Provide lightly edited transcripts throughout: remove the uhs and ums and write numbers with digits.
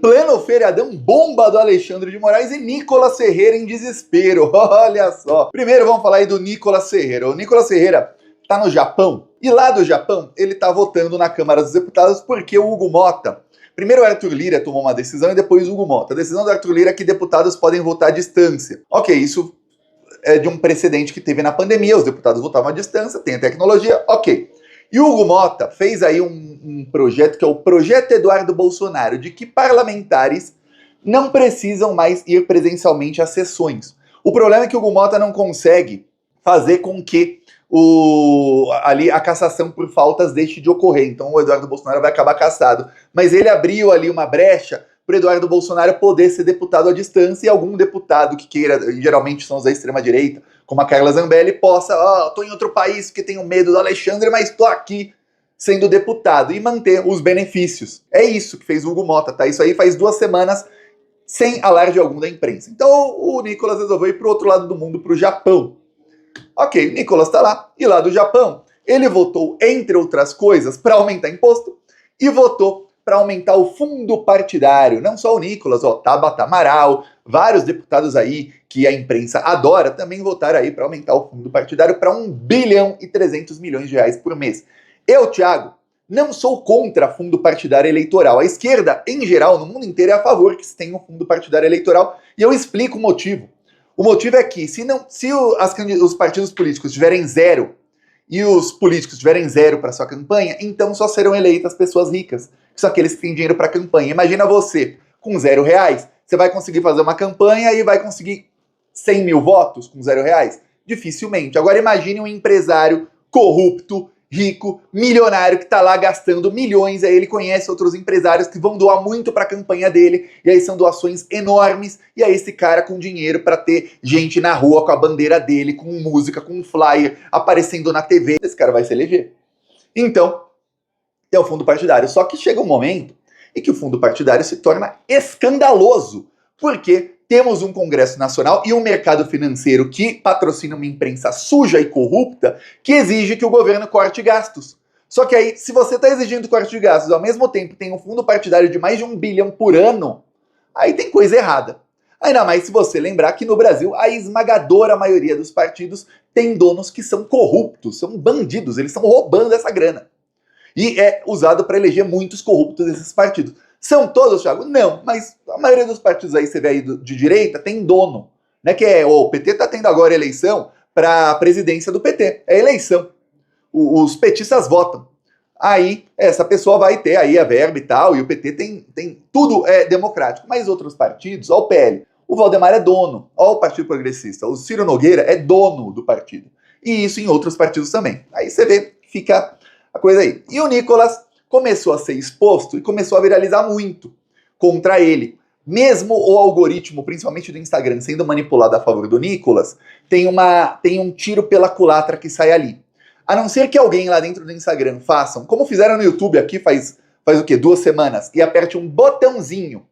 pleno feriadão bomba do Alexandre de Moraes e Nicolas Ferreira em desespero. Olha só. Primeiro vamos falar aí do Nicolas Ferreira. O Nicolas Ferreira tá no Japão e lá do Japão ele tá votando na Câmara dos Deputados porque o Hugo Mota... Primeiro o Arthur Lira tomou uma decisão e depois o Hugo Mota. A decisão do Arthur Lira é que deputados podem votar à distância. Ok, isso é de um precedente que teve na pandemia, os deputados votavam à distância, tem a tecnologia, ok. E o Hugo Mota fez aí um projeto que é o Projeto Eduardo Bolsonaro, de que parlamentares não precisam mais ir presencialmente às sessões. O problema é que o Hugo Mota não consegue fazer com que ali a cassação por faltas deixe de ocorrer. Então o Eduardo Bolsonaro vai acabar cassado. Mas ele abriu ali uma brecha para o Eduardo Bolsonaro poder ser deputado à distância e algum deputado que queira, geralmente são os da extrema-direita, como a Carla Zambelli, possa, tô em outro país porque tenho medo do Alexandre, mas tô aqui sendo deputado e manter os benefícios. É isso que fez o Hugo Mota, tá? Isso aí faz 2 semanas sem alarde algum da imprensa. Então o Nicolas resolveu ir pro outro lado do mundo, pro Japão. Ok, o Nicolas tá lá, e lá do Japão, ele votou, entre outras coisas, para aumentar imposto e votou para aumentar o fundo partidário. Não só o Nicolas, Tabata Amaral, vários deputados aí que a imprensa adora, também votaram aí para aumentar o fundo partidário para 1 bilhão e 300 milhões de reais por mês. Eu, Thiago, não sou contra fundo partidário eleitoral. A esquerda, em geral, no mundo inteiro, é a favor que se tenha um fundo partidário eleitoral, e eu explico o motivo. O motivo é que, se os partidos políticos tiverem zero e os políticos tiverem zero para sua campanha, então só serão eleitas pessoas ricas, que são aqueles que têm dinheiro para campanha. Imagina você, com R$0, você vai conseguir fazer uma campanha e vai conseguir 100 mil votos com R$0? Dificilmente. Agora imagine um empresário corrupto, rico, milionário, que tá lá gastando milhões, aí ele conhece outros empresários que vão doar muito pra campanha dele, e aí são doações enormes, e aí esse cara com dinheiro pra ter gente na rua com a bandeira dele, com música, com um flyer, aparecendo na TV, esse cara vai se eleger. Então, tem o fundo partidário, só que chega um momento em que o fundo partidário se torna escandaloso, porque temos um Congresso Nacional e um mercado financeiro que patrocina uma imprensa suja e corrupta que exige que o governo corte gastos. Só que aí, se você está exigindo corte de gastos ao mesmo tempo tem um fundo partidário de mais de 1 bilhão por ano, aí tem coisa errada. Ainda mais se você lembrar que no Brasil a esmagadora maioria dos partidos tem donos que são corruptos, são bandidos, eles estão roubando essa grana. E é usado para eleger muitos corruptos desses partidos. São todos, Thiago? Não, mas a maioria dos partidos aí, você vê aí de direita, tem dono. Né, que o PT está tendo agora eleição para a presidência do PT. É eleição. Os petistas votam. Aí essa pessoa vai ter aí a verba e tal, e o PT tem tudo é democrático. Mas outros partidos, ó o PL, o Valdemar é dono, ó o Partido Progressista, o Ciro Nogueira é dono do partido. E isso em outros partidos também. Aí você vê, fica a coisa aí. E o Nicolas começou a ser exposto e começou a viralizar muito contra ele. Mesmo o algoritmo, principalmente do Instagram, sendo manipulado a favor do Nicolas, tem um tiro pela culatra que sai ali. A não ser que alguém lá dentro do Instagram façam, como fizeram no YouTube aqui faz o quê? 2 semanas, e aperte um botãozinho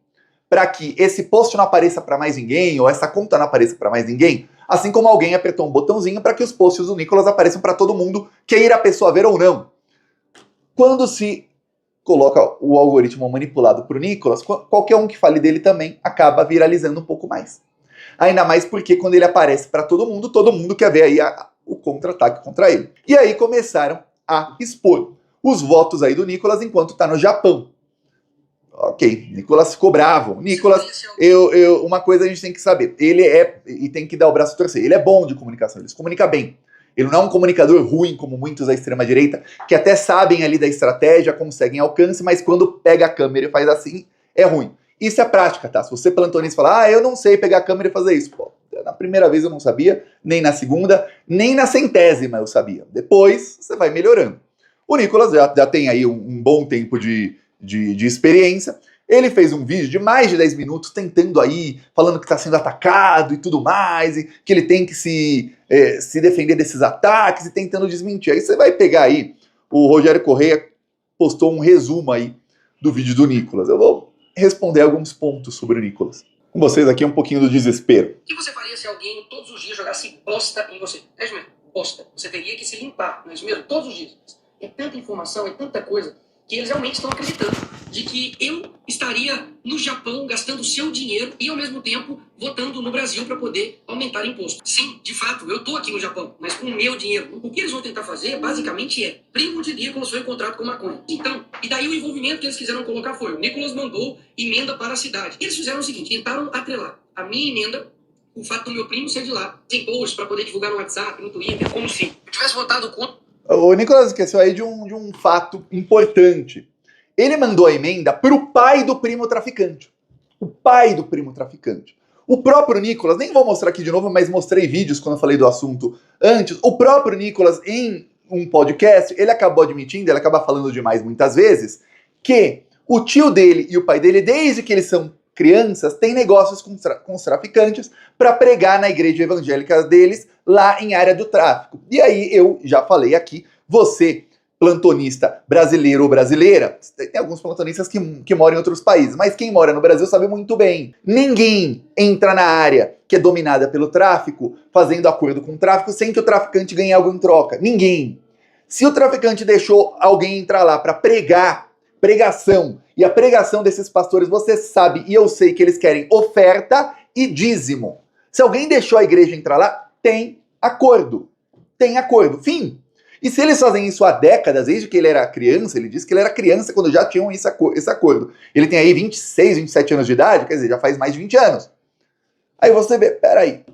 para que esse post não apareça para mais ninguém, ou essa conta não apareça para mais ninguém, assim como alguém apertou um botãozinho para que os posts do Nicolas apareçam para todo mundo, queira a pessoa ver ou não. Quando se coloca o algoritmo manipulado para o Nicolas, qualquer um que fale dele também acaba viralizando um pouco mais. Ainda mais porque quando ele aparece para todo mundo quer ver aí o contra-ataque contra ele. E aí começaram a expor os votos aí do Nicolas enquanto está no Japão. Ok, Nicolas ficou bravo. Nicolas, uma coisa a gente tem que saber, e tem que dar o braço a torcer, ele é bom de comunicação, ele se comunica bem. Ele não é um comunicador ruim, como muitos da extrema-direita, que até sabem ali da estratégia, conseguem alcance, mas quando pega a câmera e faz assim, é ruim. Isso é prática, tá? Se você plantou nisso e fala, eu não sei pegar a câmera e fazer isso. Pô, na primeira vez eu não sabia, nem na segunda, nem na 100ª eu sabia. Depois, você vai melhorando. O Nicolas já tem aí um bom tempo de experiência. Ele fez um vídeo de mais de 10 minutos tentando aí, falando que está sendo atacado e tudo mais, e que ele tem que se defender desses ataques e tentando desmentir. Aí você vai pegar aí, o Rogério Correia postou um resumo aí do vídeo do Nicolas. Eu vou responder alguns pontos sobre o Nicolas. Com vocês aqui um pouquinho do desespero. O que você faria se alguém todos os dias jogasse bosta em você? É isso mesmo, bosta. Você teria que se limpar, não é isso mesmo? Todos os dias. É tanta informação, é tanta coisa, que eles realmente estão acreditando. de que eu estaria no Japão gastando seu dinheiro e, ao mesmo tempo, votando no Brasil para poder aumentar imposto. Sim, de fato, eu estou aqui no Japão, mas com o meu dinheiro. O que eles vão tentar fazer, basicamente, é primo de Nicolas foi encontrado com maconha. Então, e daí o envolvimento que eles quiseram colocar foi, o Nicolas mandou emenda para a cidade. Eles fizeram o seguinte, tentaram atrelar a minha emenda, o fato do meu primo ser de lá, tem posts para poder divulgar no WhatsApp, no Twitter, como se eu tivesse votado contra. O Nicolas esqueceu aí de um fato importante. Ele mandou a emenda pro pai do primo traficante. O pai do primo traficante. O próprio Nicolas, nem vou mostrar aqui de novo, mas mostrei vídeos quando eu falei do assunto antes. O próprio Nicolas, em um podcast, ele acabou admitindo, ele acaba falando demais muitas vezes, que o tio dele e o pai dele, desde que eles são crianças, têm negócios com os traficantes para pregar na igreja evangélica deles lá em área do tráfico. E aí eu já falei aqui, você, plantonista brasileiro ou brasileira, tem alguns plantonistas que moram em outros países, mas quem mora no Brasil sabe muito bem. Ninguém entra na área que é dominada pelo tráfico, fazendo acordo com o tráfico, sem que o traficante ganhe algo em troca. Ninguém. Se o traficante deixou alguém entrar lá para pregação, e a pregação desses pastores, você sabe, e eu sei que eles querem oferta e dízimo. Se alguém deixou a igreja entrar lá, tem acordo. Tem acordo. Fim. E se eles fazem isso há décadas, desde que ele era criança, ele disse que ele era criança quando já tinham esse acordo. Ele tem aí 26, 27 anos de idade, quer dizer, já faz mais de 20 anos. Aí você vê, peraí.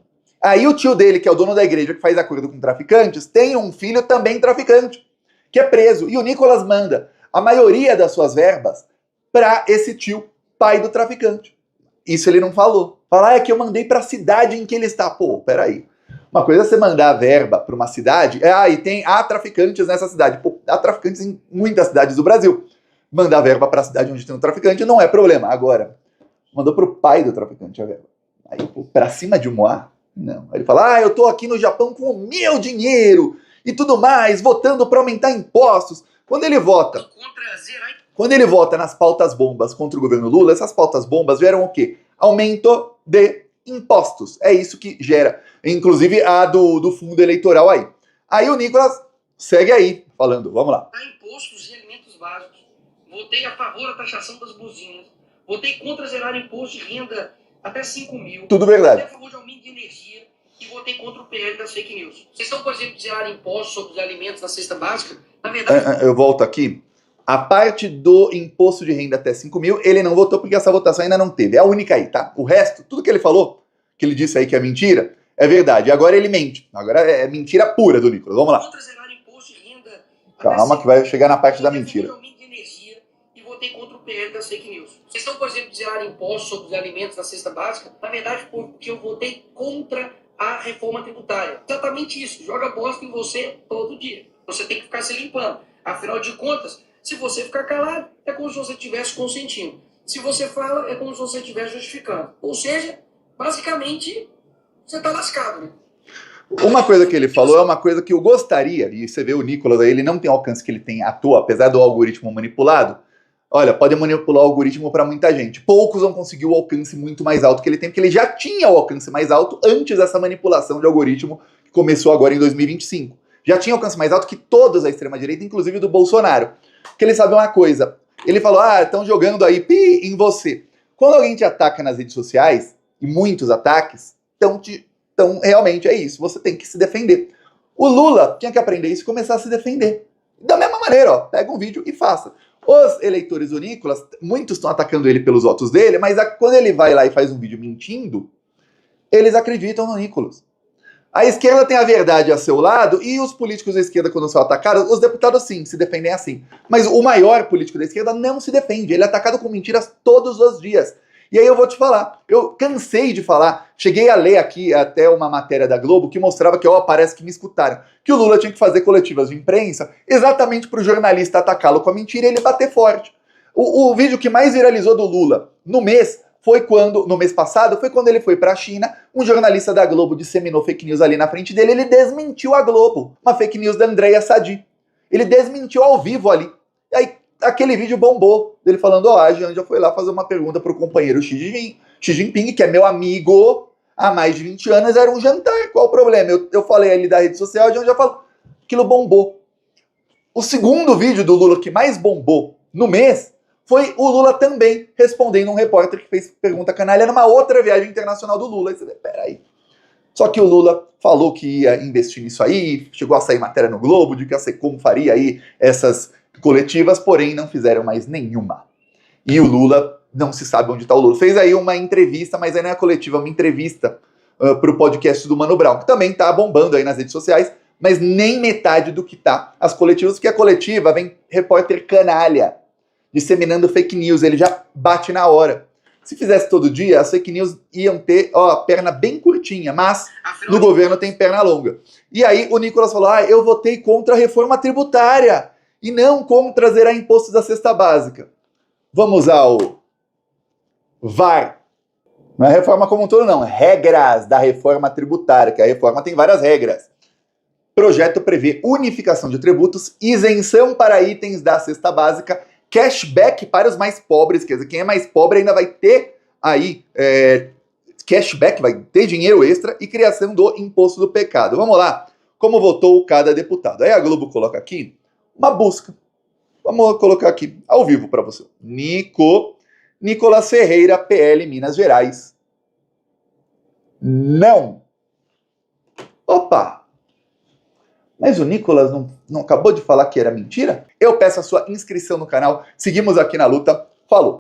Aí o tio dele, que é o dono da igreja, que faz acordo com traficantes, tem um filho também traficante, que é preso. E o Nicolas manda a maioria das suas verbas para esse tio, pai do traficante. Isso ele não falou. Falar é que eu mandei para a cidade em que ele está. Pô, peraí. Uma coisa é você mandar a verba para uma cidade, e há traficantes nessa cidade. Pô, há traficantes em muitas cidades do Brasil. Mandar a verba para a cidade onde tem um traficante não é problema. Agora, mandou para o pai do traficante a verba. Aí, pô, para cima de um Moá? Não. Aí ele fala, eu tô aqui no Japão com o meu dinheiro e tudo mais, votando para aumentar impostos. Quando ele vota nas pautas bombas contra o governo Lula, essas pautas bombas vieram o quê? Aumento de impostos. É isso que gera. Inclusive a do fundo eleitoral aí. Aí o Nicolas segue aí, falando. Vamos lá. Impostos de alimentos básicos. Votei a favor da taxação das buzinas. Votei contra zerar imposto de renda até 5 mil. Tudo verdade. Votei a favor de aumento de energia e votei contra o PL das fake news. Vocês estão, por exemplo, de zerar impostos sobre os alimentos na cesta básica? Na verdade... Eu volto aqui. A parte do imposto de renda até 5 mil, ele não votou porque essa votação ainda não teve. É a única aí, tá? O resto, tudo que ele falou, que ele disse aí que é mentira, é verdade. Agora ele mente. Agora é mentira pura do Nicolas. Vamos lá. Contra zerar imposto de renda. Calma que vai chegar na parte da mentira. E votei contra o PL das fake news. Vocês estão, por exemplo, de zerar impostos sobre os alimentos na cesta básica? Na verdade, porque eu votei contra a reforma tributária. Exatamente isso. Joga bosta em você todo dia. Você tem que ficar se limpando. Afinal de contas, se você ficar calado, é como se você estivesse consentindo. Se você fala, é como se você estivesse justificando. Ou seja, basicamente, você tá lascado, né? Uma coisa que ele falou é uma coisa que eu gostaria, e você vê o Nicolas aí, ele não tem o alcance que ele tem à toa, apesar do algoritmo manipulado. Olha, pode manipular o algoritmo para muita gente. Poucos vão conseguir o alcance muito mais alto que ele tem, porque ele já tinha o alcance mais alto antes dessa manipulação de algoritmo que começou agora em 2025. Já tinha alcance mais alto que todos da extrema-direita, inclusive do Bolsonaro. Porque ele sabe uma coisa. Ele falou, estão jogando aí em você. Quando alguém te ataca nas redes sociais, e muitos ataques, então realmente é isso, você tem que se defender. O Lula tinha que aprender isso e começar a se defender. Da mesma maneira, pega um vídeo e faça. Os eleitores do Nicolas, muitos estão atacando ele pelos votos dele, mas quando ele vai lá e faz um vídeo mentindo, eles acreditam no Nicolas. A esquerda tem a verdade a seu lado e os políticos da esquerda, quando são atacados, os deputados sim, se defendem assim. Mas o maior político da esquerda não se defende, ele é atacado com mentiras todos os dias. E aí eu vou te falar, eu cansei de falar, cheguei a ler aqui até uma matéria da Globo que mostrava que, parece que me escutaram, que o Lula tinha que fazer coletivas de imprensa exatamente para o jornalista atacá-lo com a mentira e ele bater forte. O vídeo que mais viralizou do Lula no mês passado, foi quando ele foi para a China, um jornalista da Globo disseminou fake news ali na frente dele, ele desmentiu a Globo, uma fake news da Andréa Sadi. Ele desmentiu ao vivo ali. E aí aquele vídeo bombou, dele falando, a Jean já foi lá fazer uma pergunta pro companheiro Xi Jinping, que é meu amigo há mais de 20 anos, era um jantar, qual o problema? Eu falei ali da rede social, a Jean já falou, aquilo bombou. O segundo vídeo do Lula que mais bombou no mês foi o Lula também respondendo um repórter que fez pergunta canalha numa outra viagem internacional do Lula. Aí você vê, peraí. Só que o Lula falou que ia investir nisso aí, chegou a sair matéria no Globo de que a Secom faria aí essas coletivas, porém não fizeram mais nenhuma. E o Lula, não se sabe onde está o Lula. Fez aí uma entrevista, mas aí não é coletiva, é uma entrevista para o podcast do Mano Brown, que também tá bombando aí nas redes sociais, mas nem metade do que tá as coletivas, porque a coletiva vem repórter canalha, disseminando fake news, ele já bate na hora. Se fizesse todo dia, as fake news iam ter, ó, perna bem curtinha, mas no governo tem perna longa. E aí o Nicolas falou, eu votei contra a reforma tributária e não contra zerar imposto da cesta básica. Vamos ao VAR. Não é reforma como um todo, não. Regras da reforma tributária, que a reforma tem várias regras. Projeto prevê unificação de tributos, isenção para itens da cesta básica, cashback para os mais pobres, quer dizer, quem é mais pobre ainda vai ter aí cashback, vai ter dinheiro extra e criação do imposto do pecado. Vamos lá, como votou cada deputado. Aí a Globo coloca aqui uma busca. Vamos colocar aqui ao vivo para você. Nicolas Ferreira, PL Minas Gerais. Não. Opa! Mas o Nicolas não acabou de falar que era mentira? Eu peço a sua inscrição no canal. Seguimos aqui na luta. Falou!